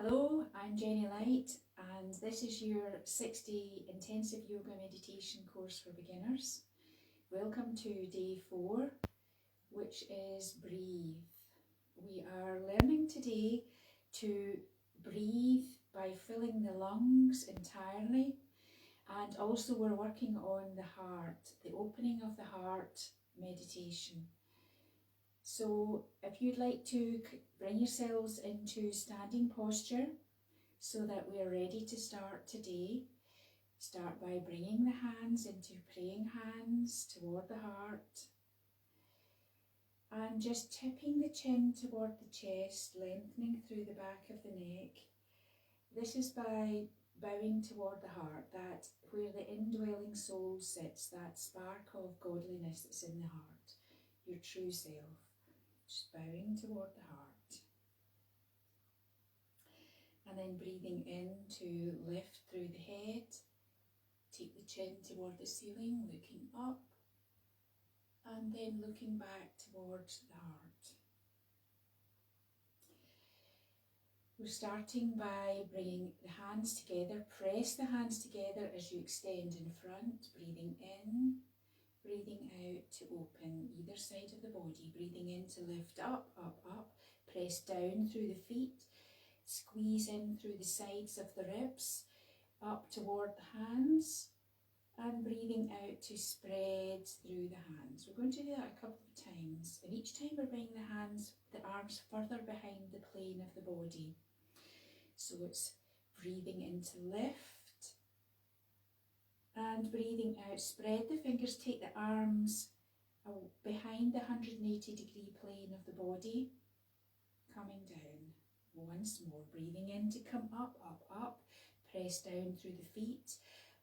Hello, I'm Jenny Light and this is your 60 intensive yoga meditation course for beginners. Welcome to day 4, which is breathe. We are learning today to breathe by filling the lungs entirely, and also we're working on the heart, the opening of the heart meditation. So if you'd like to bring yourselves into standing posture so that we are ready to start today, start by bringing the hands into praying hands toward the heart and just tipping the chin toward the chest, lengthening through the back of the neck. This is by bowing toward the heart, that where the indwelling soul sits, that spark of godliness that's in the heart, your true self. Just bowing toward the heart. And then breathing in to lift through the head. Take the chin toward the ceiling, looking up. And then looking back towards the heart. We're starting by bringing the hands together. Press the hands together as you extend in front. Breathing in. Breathing out to open either side of the body. Breathing in to lift up, up, up. Press down through the feet. Squeeze in through the sides of the ribs. Up toward the hands. And breathing out to spread through the hands. We're going to do that a couple of times. And each time we're bringing the hands, the arms further behind the plane of the body. So it's breathing in to lift. And breathing out, spread the fingers, take the arms behind the 180 degree plane of the body, coming down. Once more, breathing in to come up, up, up, press down through the feet,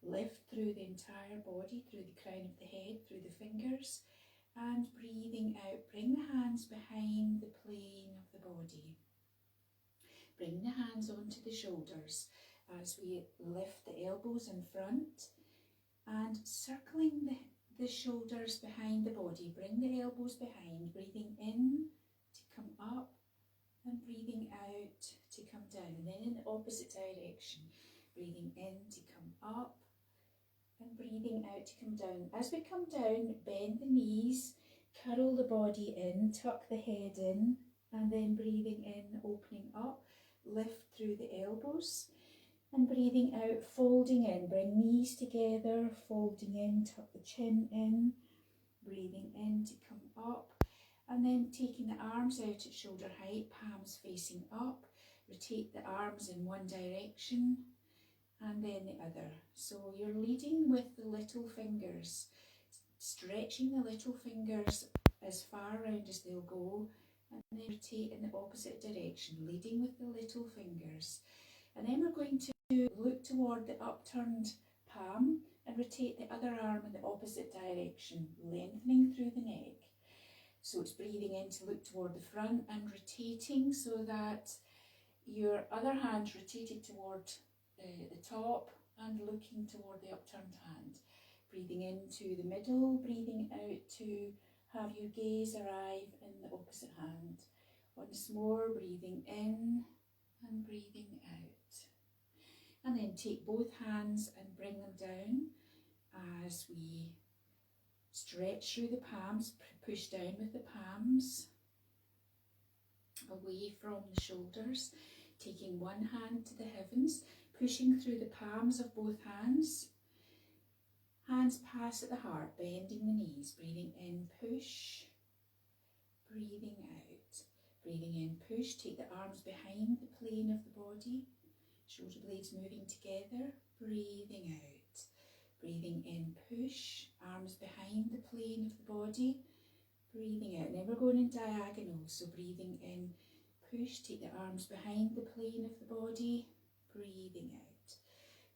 lift through the entire body, through the crown of the head, through the fingers, and breathing out, bring the hands behind the plane of the body. Bring the hands onto the shoulders as we lift the elbows in front. And circling the shoulders behind the body, bring the elbows behind, breathing in to come up and breathing out to come down. And then in the opposite direction, breathing in to come up and breathing out to come down. As we come down, bend the knees, curl the body in, tuck the head in, and then breathing in, opening up, lift through the elbows. And breathing out, folding in, bring knees together, folding in, tuck the chin in, breathing in to come up, and then taking the arms out at shoulder height, palms facing up, rotate the arms in one direction and then the other. So you're leading with the little fingers, stretching the little fingers as far around as they'll go, and then rotate in the opposite direction, leading with the little fingers. And then we're going to look toward the upturned palm and rotate the other arm in the opposite direction, lengthening through the neck. So it's breathing in to look toward the front and rotating so that your other hand rotated toward the top and looking toward the upturned hand. Breathing into the middle, breathing out to have your gaze arrive in the opposite hand. Once more, breathing in and breathing out. And then take both hands and bring them down as we stretch through the palms, push down with the palms, away from the shoulders, taking one hand to the heavens, pushing through the palms of both hands. Hands pass at the heart, bending the knees, breathing in, push, breathing out. Breathing in, push, take the arms behind the plane of the body. Shoulder blades moving together, breathing out. Breathing in, push, arms behind the plane of the body, breathing out. Now we're going in diagonal, so breathing in, push, take the arms behind the plane of the body, breathing out.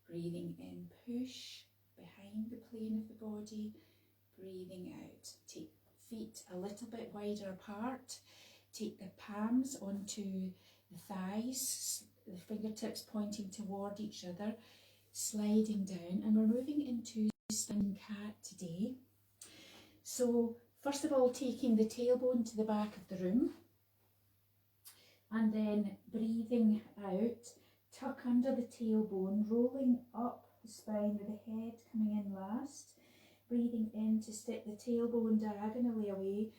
Breathing in, push, behind the plane of the body, breathing out. Take feet a little bit wider apart, take the palms onto the thighs, the fingertips pointing toward each other, sliding down, and we're moving into standing cat today. So first of all, taking the tailbone to the back of the room, And then breathing out, tuck under the tailbone, rolling up the spine with the head coming in last. Breathing in to stick the tailbone diagonally away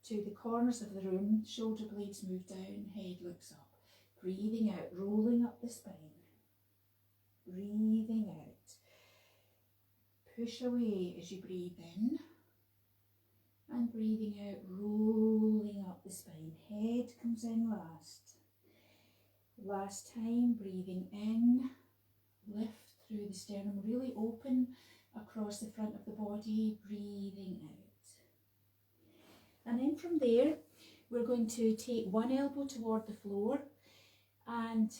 to the corners of the room, shoulder blades move down, head looks up. Breathing out, rolling up the spine. Breathing out. Push away as you breathe in. And breathing out, rolling up the spine. Head comes in last. Last time, breathing in. Lift through the sternum, really open across the front of the body, breathing out. And then from there, we're going to take one elbow toward the floor and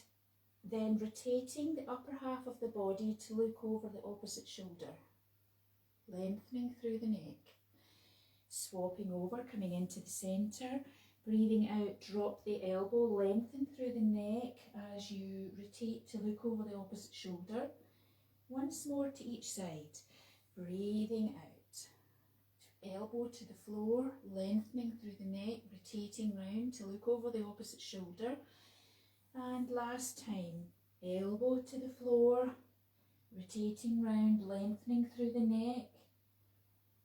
then rotating the upper half of the body to look over the opposite shoulder, lengthening through the neck. Swapping over, coming into the centre, breathing out, drop the elbow, lengthen through the neck as you rotate to look over the opposite shoulder. Once more to each side, breathing out, elbow to the floor, lengthening through the neck, rotating round to look over the opposite shoulder. And last time, elbow to the floor, rotating round, lengthening through the neck,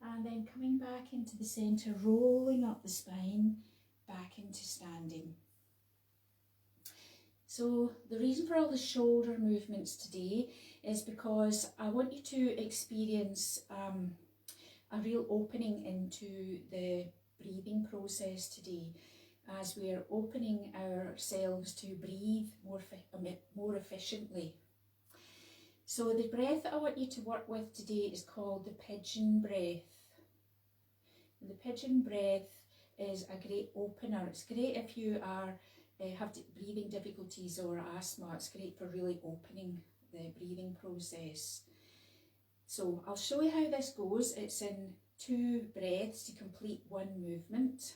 and then coming back into the centre, rolling up the spine, back into standing. So the reason for all the shoulder movements today is because I want you to experience a real opening into the breathing process today, as we are opening ourselves to breathe more efficiently. So the breath that I want you to work with today is called the pigeon breath. And the pigeon breath is a great opener. It's great if you are have breathing difficulties or asthma. It's great for really opening the breathing process. So I'll show you how this goes. It's in 2 breaths to complete one movement.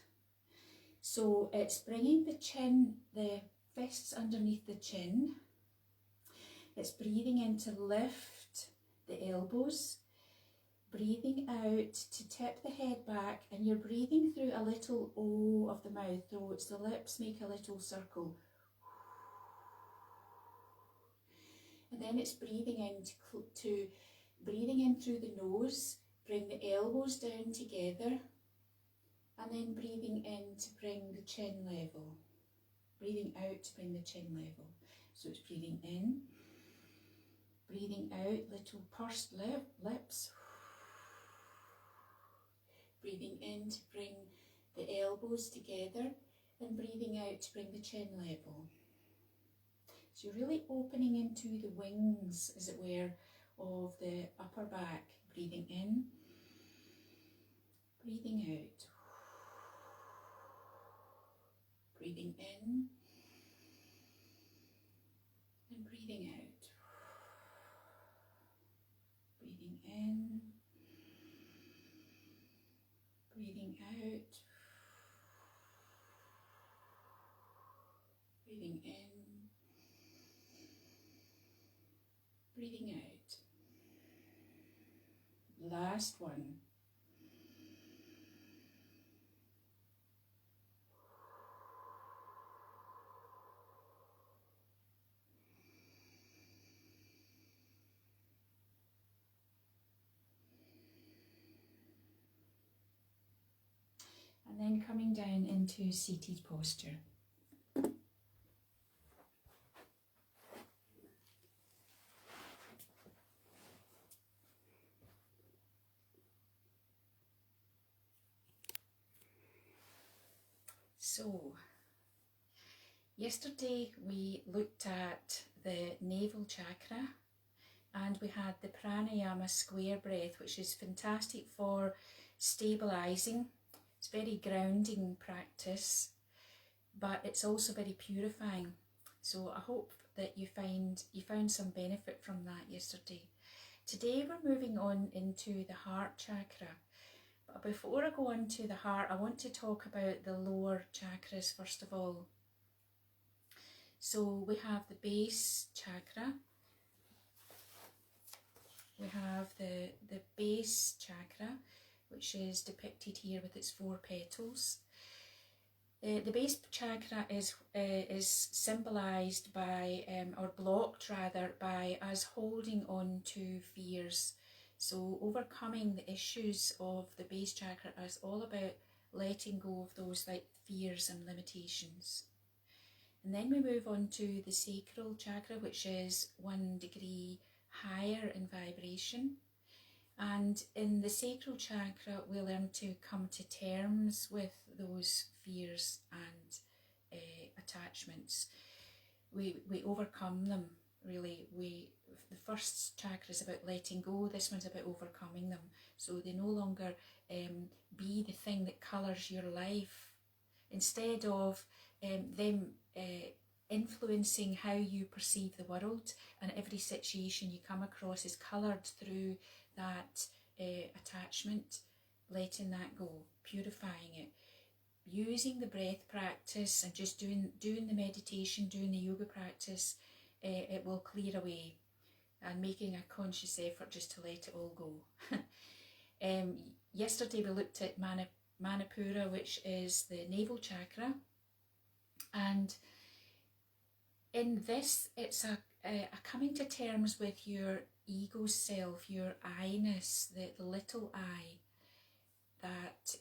So it's bringing the chin, the fists underneath the chin. It's breathing in to lift the elbows, breathing out to tip the head back, and you're breathing through a little O of the mouth, so it's the lips make a little circle. And then it's breathing in to breathing in through the nose, bring the elbows down together, and then breathing in to bring the chin level. Breathing out to bring the chin level. So it's breathing in, breathing out, little pursed lips. Breathing in to bring the elbows together, and breathing out to bring the chin level. So you're really opening into the wings, as it were, of the upper back. Breathing in, breathing out. Breathing in and breathing out. Breathing in, breathing out. Breathing in, breathing out. Last one. And then coming down into seated posture. So, yesterday we looked at the navel chakra and we had the pranayama square breath, which is fantastic for stabilising. It's very grounding practice, but it's also very purifying. So I hope that you found some benefit from that yesterday. Today we're moving on into the heart chakra. But before I go on to the heart, I want to talk about the lower chakras first of all. So we have the base chakra. We have the base chakra, which is depicted here with its 4 petals. The base chakra is symbolised by, or blocked rather, by us holding on to fears. So overcoming the issues of the base chakra is all about letting go of those like fears and limitations. And then we move on to the sacral chakra, which is 1 degree higher in vibration. And in the sacral chakra, we learn to come to terms with those fears and attachments. We overcome them, really. The first chakra is about letting go, this one's about overcoming them. So they no longer be the thing that colours your life. Instead of them influencing how you perceive the world, and every situation you come across is coloured through that attachment, letting that go, purifying it, using the breath practice and just doing the meditation, doing the yoga practice, it will clear away, and making a conscious effort just to let it all go. Yesterday we looked at Manipura, which is the navel chakra, and in this it's a coming to terms with your ego self, your I-ness, the little I that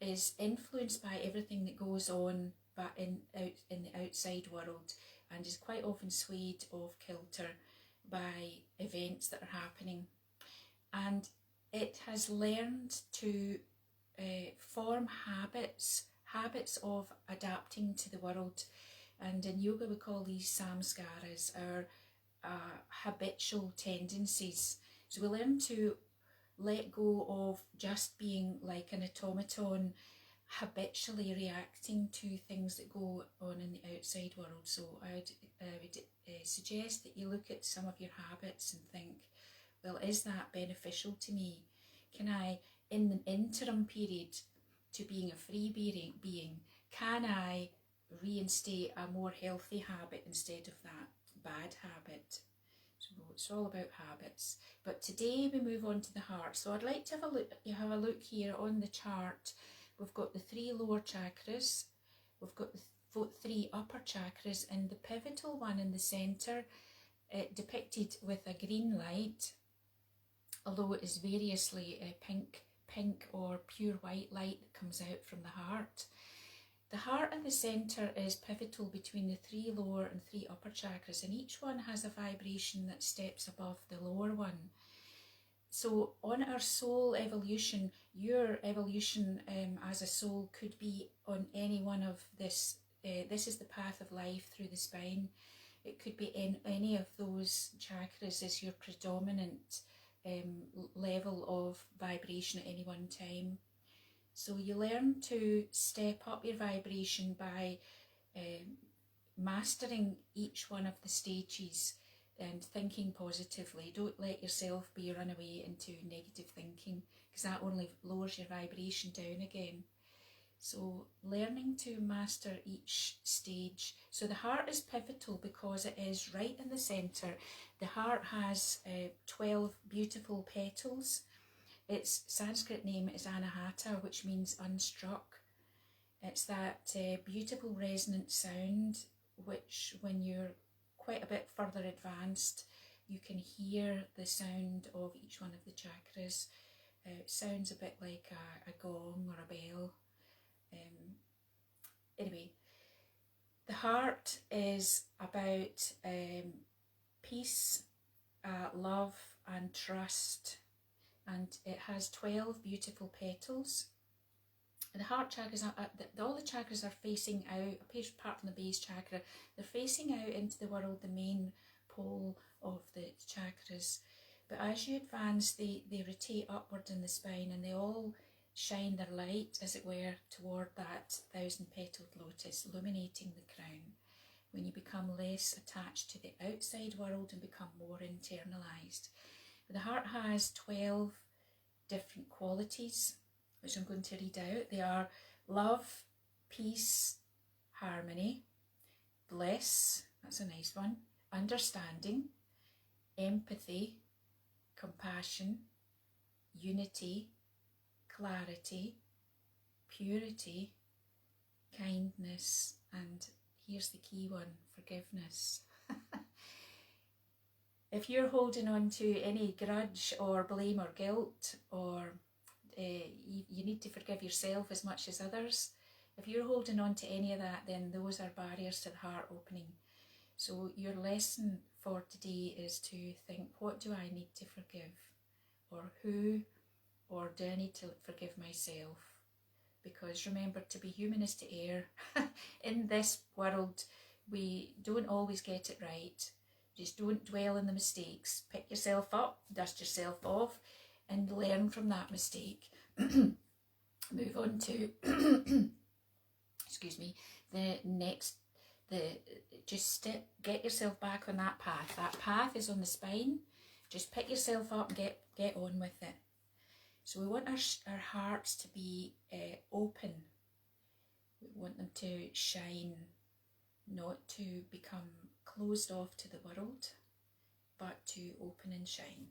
is influenced by everything that goes on but in the outside world, and is quite often swayed off kilter by events that are happening. And it has learned to form habits of adapting to the world. And in yoga we call these samskaras, our habitual tendencies. So we learn to let go of just being like an automaton, habitually reacting to things that go on in the outside world. So I would suggest that you look at some of your habits and think, well, is that beneficial to me? Can I, in the interim period to being a free being, can I reinstate a more healthy habit instead of that bad habit? So it's all about habits. But today we move on to the heart. So I'd like to have a look here on the chart. We've got the 3 lower chakras, we've got the 3 upper chakras, and the pivotal one in the centre, depicted with a green light, although it is variously pink or pure white light that comes out from the heart. The heart in the centre is pivotal between the 3 lower and 3 upper chakras, and each one has a vibration that steps above the lower one. So on our soul evolution, your evolution as a soul could be on any one of this. This is the path of life through the spine. It could be in any of those chakras as your predominant level of vibration at any one time. So you learn to step up your vibration by mastering each one of the stages and thinking positively. Don't let yourself be run away into negative thinking, because that only lowers your vibration down again. So learning to master each stage. So the heart is pivotal because it is right in the centre. The heart has 12 beautiful petals. Its Sanskrit name is Anahata, which means unstruck. It's that beautiful resonant sound which, when you're quite a bit further advanced, you can hear the sound of each one of the chakras. It sounds a bit like a gong or a bell. Anyway, the heart is about peace, love and trust, and it has 12 beautiful petals. The heart chakras, all the chakras are facing out, apart from the base chakra, they're facing out into the world, the main pole of the chakras. But as you advance, they rotate upward in the spine, and they all shine their light, as it were, toward that 1,000-petaled lotus, illuminating the crown. When you become less attached to the outside world and become more internalised. The heart has 12 different qualities, which I'm going to read out. They are love, peace, harmony, bliss, that's a nice one, understanding, empathy, compassion, unity, clarity, purity, kindness, and here's the key one, forgiveness. If you're holding on to any grudge or blame or guilt, or you need to forgive yourself as much as others, if you're holding on to any of that, then those are barriers to the heart opening. So your lesson for today is to think, what do I need to forgive? Or who, or do I need to forgive myself? Because remember, to be human is to err. In this world, we don't always get it right. Just don't dwell in the mistakes. Pick yourself up, dust yourself off, and learn from that mistake. Move on to, excuse me, the next, get yourself back on that path. That path is on the spine. Just pick yourself up and get on with it. So we want our hearts to be open. We want them to shine, not to become closed off to the world, but to open and shine.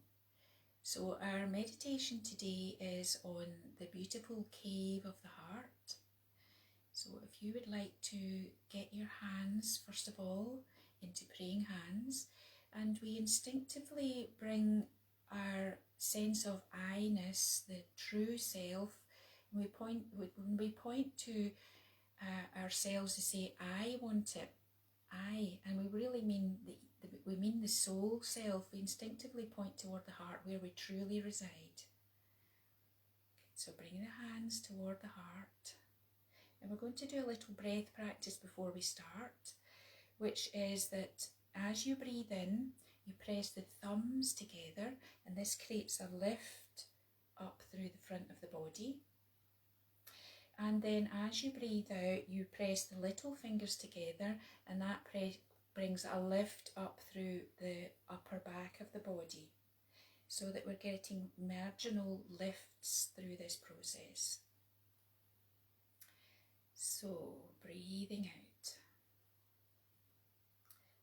So our meditation today is on the beautiful cave of the heart. So if you would like to get your hands, first of all, into praying hands, and we instinctively bring our sense of I-ness, the true self, and when we point to ourselves to say, I want it, I, and we really mean the soul self. We instinctively point toward the heart where we truly reside. So bring the hands toward the heart. And we're going to do a little breath practice before we start, which is that as you breathe in, you press the thumbs together, and this creates a lift up through the front of the body. And then as you breathe out, you press the little fingers together, and that brings a lift up through the upper back of the body, so that we're getting marginal lifts through this process. So, breathing out.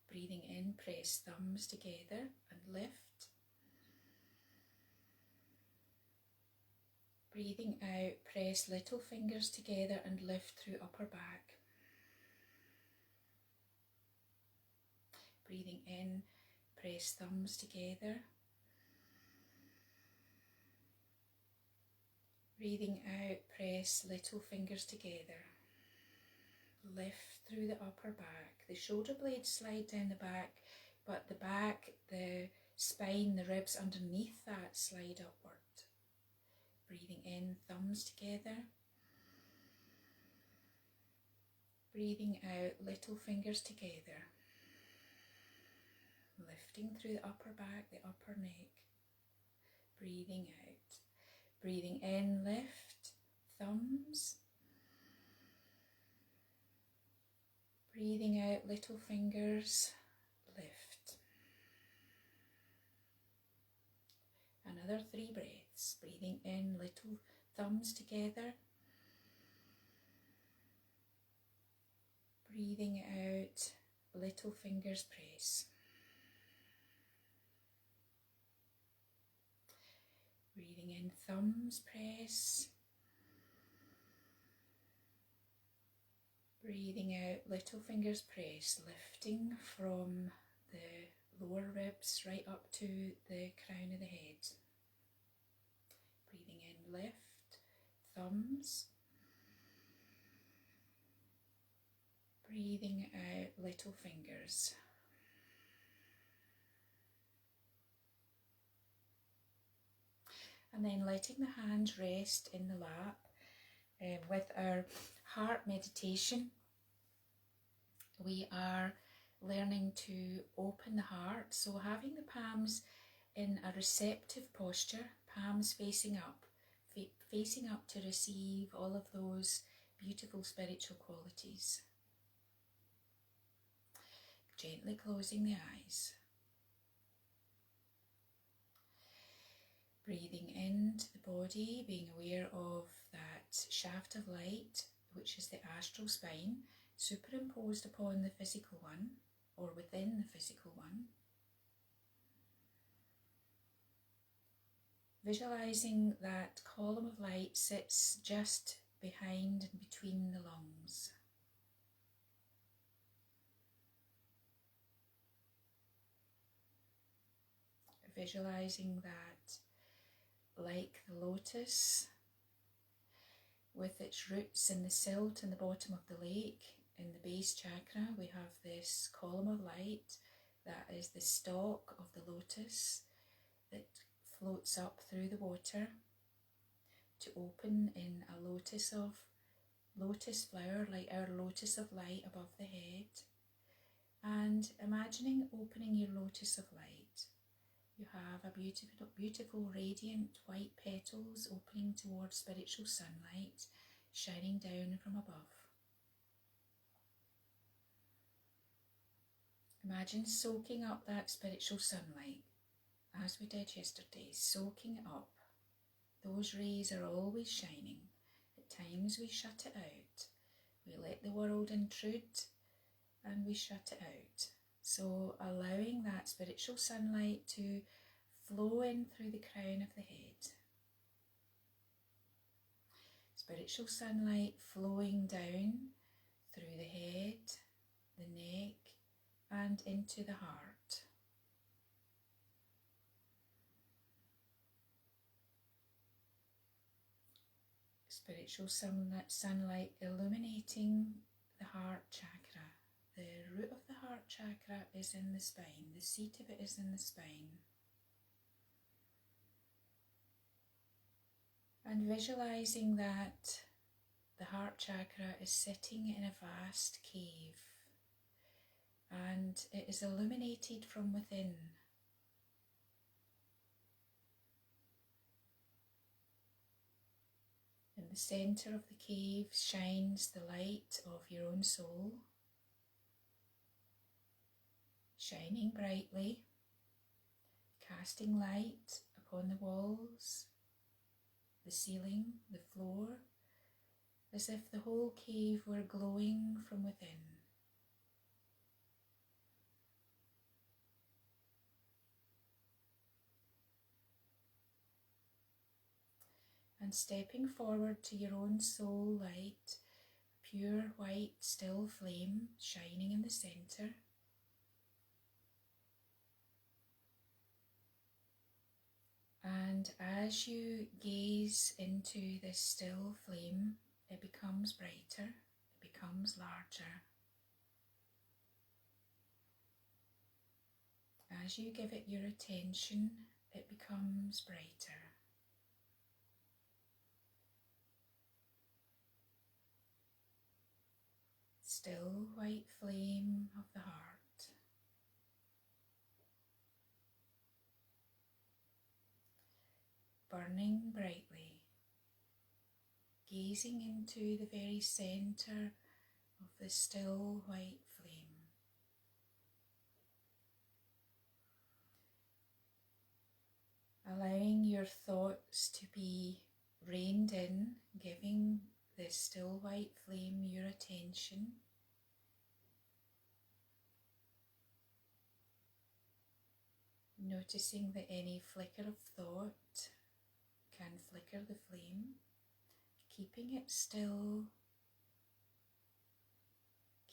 Breathing in, press thumbs together and lift. Breathing out, press little fingers together and lift through upper back. Breathing in, press thumbs together. Breathing out, press little fingers together. Lift through the upper back. The shoulder blades slide down the back, but the back, the spine, the ribs underneath that slide upward. Breathing in, thumbs together. Breathing out, little fingers together. Lifting through the upper back, the upper neck. Breathing out. Breathing in, lift, thumbs. Breathing out, little fingers, lift. Another 3 breaths. Breathing in, little thumbs together. Breathing out, little fingers press. Breathing in, thumbs press. Breathing out, little fingers press, lifting from the lower ribs right up to the crown of the head. Breathing in, lift, thumbs. Breathing out, little fingers. And then letting the hands rest in the lap. With our heart meditation, we are learning to open the heart. So having the palms in a receptive posture, palms facing up to receive all of those beautiful spiritual qualities. Gently closing the eyes. Breathing into the body, being aware of that shaft of light, which is the astral spine, superimposed upon the physical one, or within the physical one. Visualizing that column of light sits just behind and between the lungs. visualizing that, like the lotus, with its roots in the silt in the bottom of the lake, in the base chakra, we have this column of light that is the stalk of the lotus that floats up through the water to open in a lotus flower, like our lotus of light above the head. And imagining opening your lotus of light, you have a beautiful, beautiful radiant white petals opening towards spiritual sunlight, shining down from above. Imagine soaking up that spiritual sunlight, as we did yesterday, soaking it up. Those rays are always shining. At times we shut it out. We let the world intrude and we shut it out. So allowing that spiritual sunlight to flow in through the crown of the head. Spiritual sunlight flowing down through the head, the neck, and into the heart. Spiritual sunlight illuminating the heart chakra. The root of the heart chakra is in the spine. The seat of it is in the spine. And visualizing that the heart chakra is sitting in a vast cave and it is illuminated from within. In the centre of the cave shines the light of your own soul, shining brightly, casting light upon the walls, the ceiling, the floor, as if the whole cave were glowing from within. And stepping forward to your own soul light, pure white still flame shining in the centre. And as you gaze into this still flame, it becomes brighter, it becomes larger. As you give it your attention, it becomes brighter. Still white flame of the heart. Burning brightly, gazing into the very centre of the still white flame. Allowing your thoughts to be reined in, giving this still white flame your attention. Noticing that any flicker of thought can flicker the flame, keeping it still,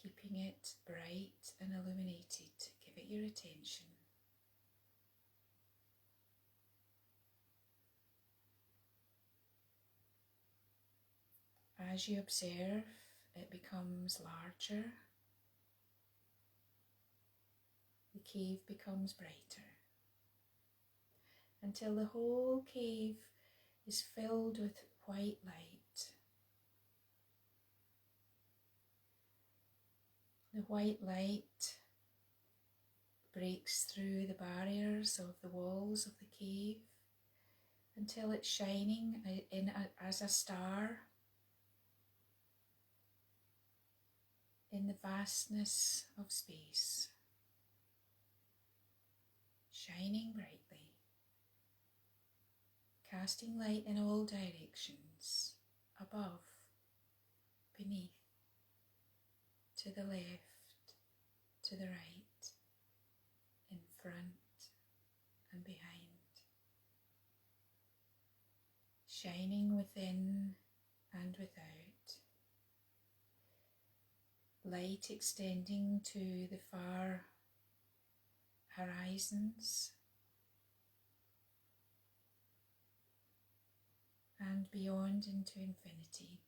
keeping it bright and illuminated. Give it your attention. As you observe, it becomes larger. The cave becomes brighter, until the whole cave is filled with white light. The white light breaks through the barriers of the walls of the cave until it's shining as a star in the vastness of space, shining brightly, casting light in all directions, above, beneath, to the left, to the right, in front and behind, shining within and without, light extending to the far horizons, and beyond into infinity.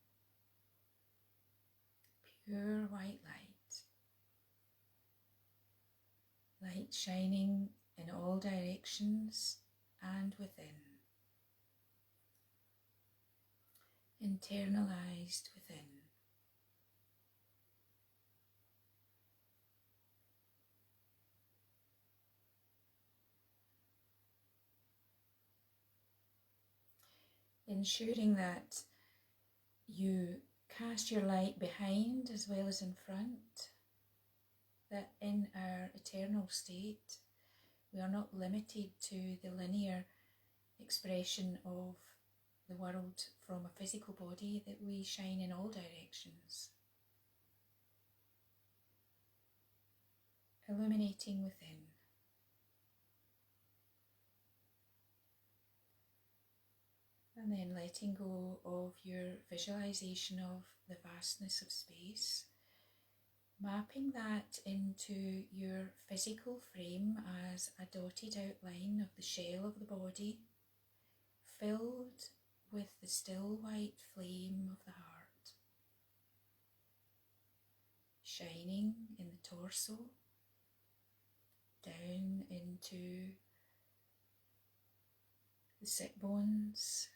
Pure white light. Light shining in all directions and within. Internalized within. Ensuring that you cast your light behind as well as in front, that in our eternal state we are not limited to the linear expression of the world from a physical body, that we shine in all directions, illuminating within. And then letting go of your visualization of the vastness of space, mapping that into your physical frame as a dotted outline of the shell of the body, filled with the still white flame of the heart, shining in the torso, down into the sit bones,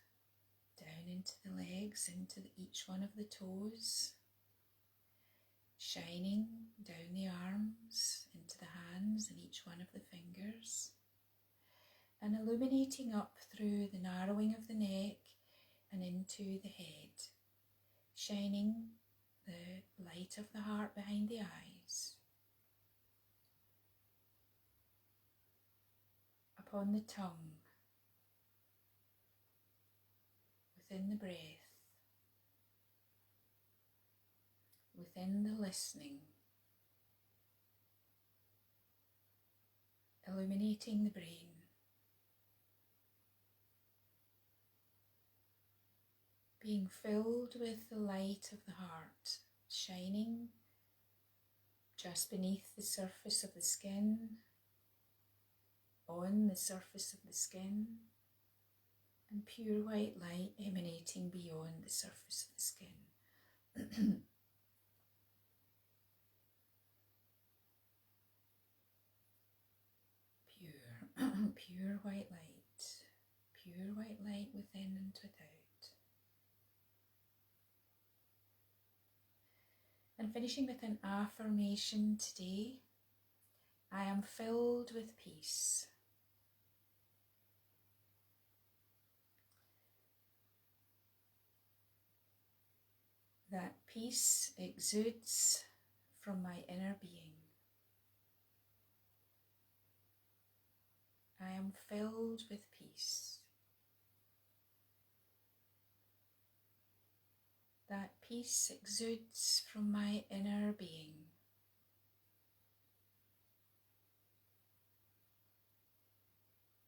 down into the legs, into each one of the toes, shining down the arms, into the hands and each one of the fingers, and illuminating up through the narrowing of the neck and into the head, shining the light of the heart behind the eyes, upon the tongue, within the breath, within the listening, illuminating the brain, being filled with the light of the heart, shining just beneath the surface of the skin, on the surface of the skin, and pure white light emanating beyond the surface of the skin. Pure white light, pure white light within and without. And finishing with an affirmation today: I am filled with peace. That peace exudes from my inner being. I am filled with peace. That peace exudes from my inner being.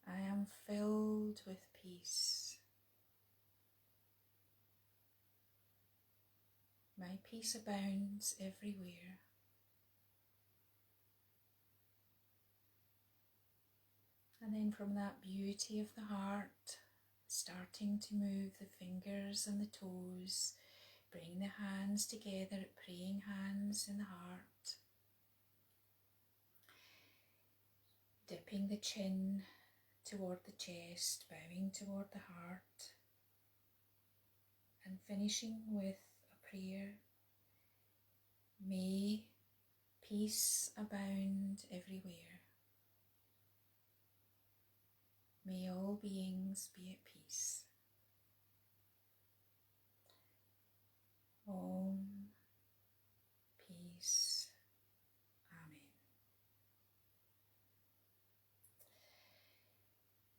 I am filled with peace. My peace abounds everywhere. And then from that beauty of the heart, starting to move the fingers and the toes, bring the hands together, praying hands in the heart, dipping the chin toward the chest, bowing toward the heart, and finishing with a prayer. May peace abound everywhere. May all beings be at peace. Om, peace, Amen.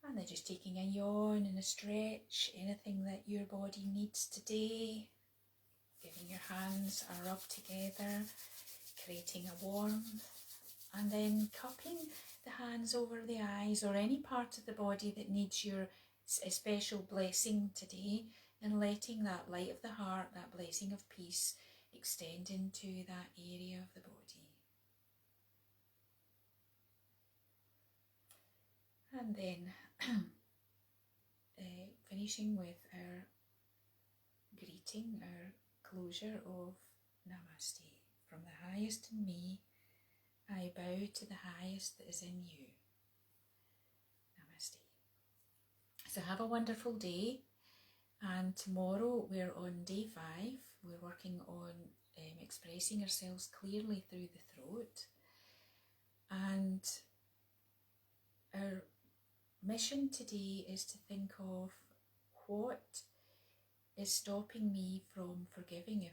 And then just taking a yawn and a stretch, anything that your body needs today, giving your hands a rub together, creating a warmth, and then cupping the hands over the eyes or any part of the body that needs your special blessing today, and letting that light of the heart, that blessing of peace, extend into that area of the body. And then finishing with our inviting our closure of Namaste. From the highest in me, I bow to the highest that is in you. Namaste. So have a wonderful day, and tomorrow we're on day 5. We're working on expressing ourselves clearly through the throat, and our mission today is to think of what is stopping me from forgiving,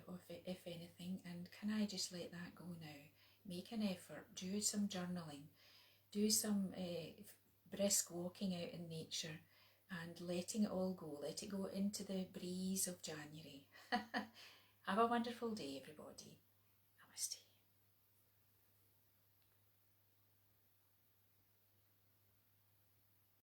if anything, and can I just let that go now? Make an effort, do some journaling, do some brisk walking out in nature and letting it all go. Let it go into the breeze of January. Have a wonderful day, everybody. Namaste.